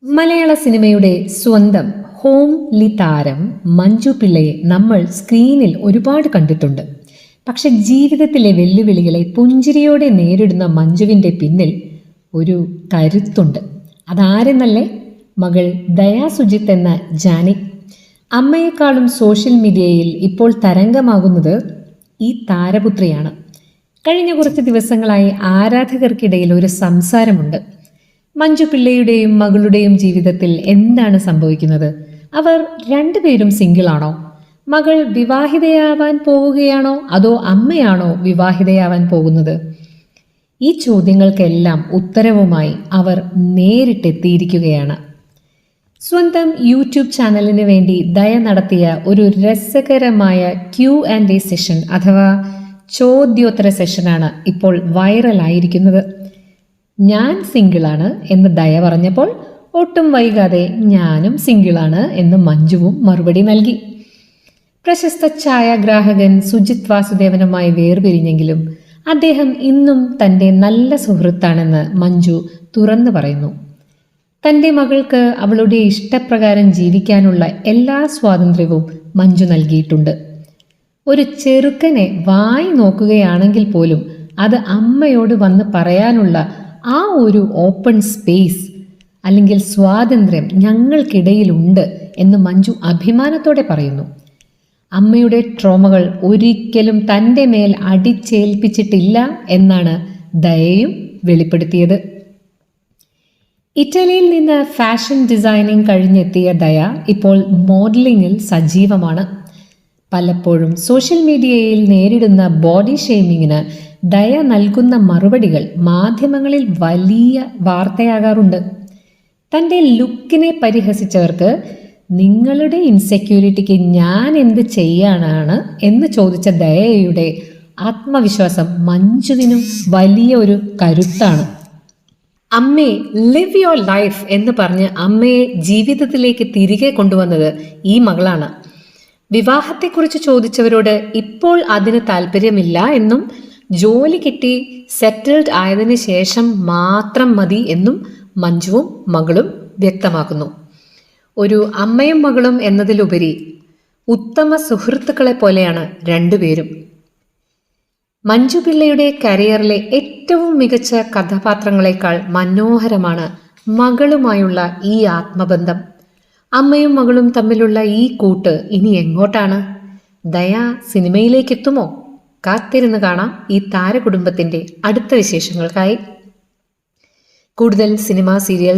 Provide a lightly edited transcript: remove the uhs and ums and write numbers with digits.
മലയാള സിനിമയുടെ സ്വന്തം ഹോംലി താരം മഞ്ജു പിള്ളയെ നമ്മൾ സ്ക്രീനിൽ ഒരുപാട് കണ്ടിട്ടുണ്ട്. പക്ഷെ ജീവിതത്തിലെ വെല്ലുവിളികളെ പുഞ്ചിരിയോടെ നേരിടുന്ന മഞ്ജുവിൻ്റെ പിന്നിൽ ഒരു കരുത്തുണ്ട്. അതാരെന്നല്ലേ? മകൾ ദയാ സുജിത്ത് എന്ന ജാനി. അമ്മയെക്കാളും സോഷ്യൽ മീഡിയയിൽ ഇപ്പോൾ തരംഗമാകുന്നത് ഈ താരപുത്രിയാണ്. കഴിഞ്ഞ കുറച്ച് ദിവസങ്ങളായി ആരാധകർക്കിടയിൽ ഒരു സംസാരമുണ്ട്. മഞ്ജു പിള്ളയുടെയും മകളുടെയും ജീവിതത്തിൽ എന്താണ് സംഭവിക്കുന്നത്? അവർ രണ്ടുപേരും സിംഗിളാണോ? മകൾ വിവാഹിതയാവാൻ പോവുകയാണോ അതോ അമ്മയാണോ വിവാഹിതയാവാൻ പോകുന്നത്? ഈ ചോദ്യങ്ങൾക്കെല്ലാം ഉത്തരവുമായി അവർ നേരിട്ടെത്തിയിരിക്കുകയാണ്. സ്വന്തം യൂട്യൂബ് ചാനലിന് വേണ്ടി ദയ നടത്തിയ ഒരു രസകരമായ Q&A സെഷൻ അഥവാ ചോദ്യോത്തര സെഷനാണ് ഇപ്പോൾ വൈറലായിരിക്കുന്നത്. ഞാൻ സിംഗിളാണ് എന്ന് ദയ പറഞ്ഞപ്പോൾ ഒട്ടും വൈകാതെ ഞാനും സിംഗിളാണ് എന്ന് മഞ്ജുവും മറുപടി നൽകി. പ്രശസ്ത ഛായാഗ്രാഹകൻ സുജിത് വാസുദേവനുമായി വേർപിരിഞ്ഞെങ്കിലും അദ്ദേഹം ഇന്നും തൻ്റെ നല്ല സുഹൃത്താണെന്ന് മഞ്ജു തുറന്നു പറയുന്നു. തൻ്റെ മകൾക്ക് അവളുടെ ഇഷ്ടപ്രകാരം ജീവിക്കാനുള്ള എല്ലാ സ്വാതന്ത്ര്യവും മഞ്ജു നൽകിയിട്ടുണ്ട്. ഒരു ചെറുക്കനെ വായി നോക്കുകയാണെങ്കിൽ പോലും അത് അമ്മയോട് വന്ന് പറയാനുള്ള ആ ഒരു ഓപ്പൺ സ്പേസ് അല്ലെങ്കിൽ സ്വാതന്ത്ര്യം ഞങ്ങൾക്കിടയിലുണ്ട് എന്ന് മഞ്ജു അഭിമാനത്തോടെ പറയുന്നു. അമ്മയുടെ ട്രോമകൾ ഒരിക്കലും തൻ്റെ മേൽ അടിച്ചേൽപ്പിച്ചിട്ടില്ല എന്നാണ് ദയയും വെളിപ്പെടുത്തിയത്. ഇറ്റലിയിൽ നിന്ന് ഫാഷൻ ഡിസൈനിങ് കഴിഞ്ഞെത്തിയ ദയ ഇപ്പോൾ മോഡലിംഗിൽ സജീവമാണ്. പലപ്പോഴും സോഷ്യൽ മീഡിയയിൽ നേരിടുന്ന ബോഡി ഷെയ്മിങ്ങിന് ദയ നൽകുന്ന മറുപടികൾ മാധ്യമങ്ങളിൽ വലിയ വാർത്തയാകാറുണ്ട്. തൻ്റെ ലുക്കിനെ പരിഹസിച്ചവർക്ക് നിങ്ങളുടെ ഇൻസെക്യൂരിറ്റിക്ക് ഞാൻ എന്ത് ചെയ്യാനാണ് എന്ന് ചോദിച്ച ദയയുടെ ആത്മവിശ്വാസം മഞ്ജുവിനും വലിയ ഒരു കരുത്താണ്. അമ്മേ ലിവ് യുവർ ലൈഫ് എന്ന് പറഞ്ഞ് അമ്മയെ ജീവിതത്തിലേക്ക് തിരികെ കൊണ്ടുവന്നത് ഈ മകളാണ്. വിവാഹത്തെക്കുറിച്ച് ചോദിച്ചവരോട് ഇപ്പോൾ അതിന് താല്പര്യമില്ല എന്നും ജോലി കിട്ടി സെറ്റിൽഡ് ആയതിനു ശേഷം മാത്രം മതി എന്നും മഞ്ജുവും മകളും വ്യക്തമാക്കുന്നു. ഒരു അമ്മയും മകളും എന്നതിലുപരി ഉത്തമ സുഹൃത്തുക്കളെ പോലെയാണ് രണ്ടുപേരും. മഞ്ജു പിള്ളയുടെ കരിയറിലെ ഏറ്റവും മികച്ച കഥാപാത്രങ്ങളെക്കാൾ മനോഹരമാണ് മകളുമായുള്ള ഈ ആത്മബന്ധം. അമ്മയും മകളും തമ്മിലുള്ള ഈ കൂട്ട് ഇനി എങ്ങോട്ടാണ്? ദയ സിനിമയിലേക്ക് എത്തുമോ? കാത്തിരുന്ന് കാണാം ഈ താരകുടുംബത്തിന്റെ അടുത്ത വിശേഷങ്ങൾക്കായി. കൂടുതൽ സിനിമ സീരിയൽ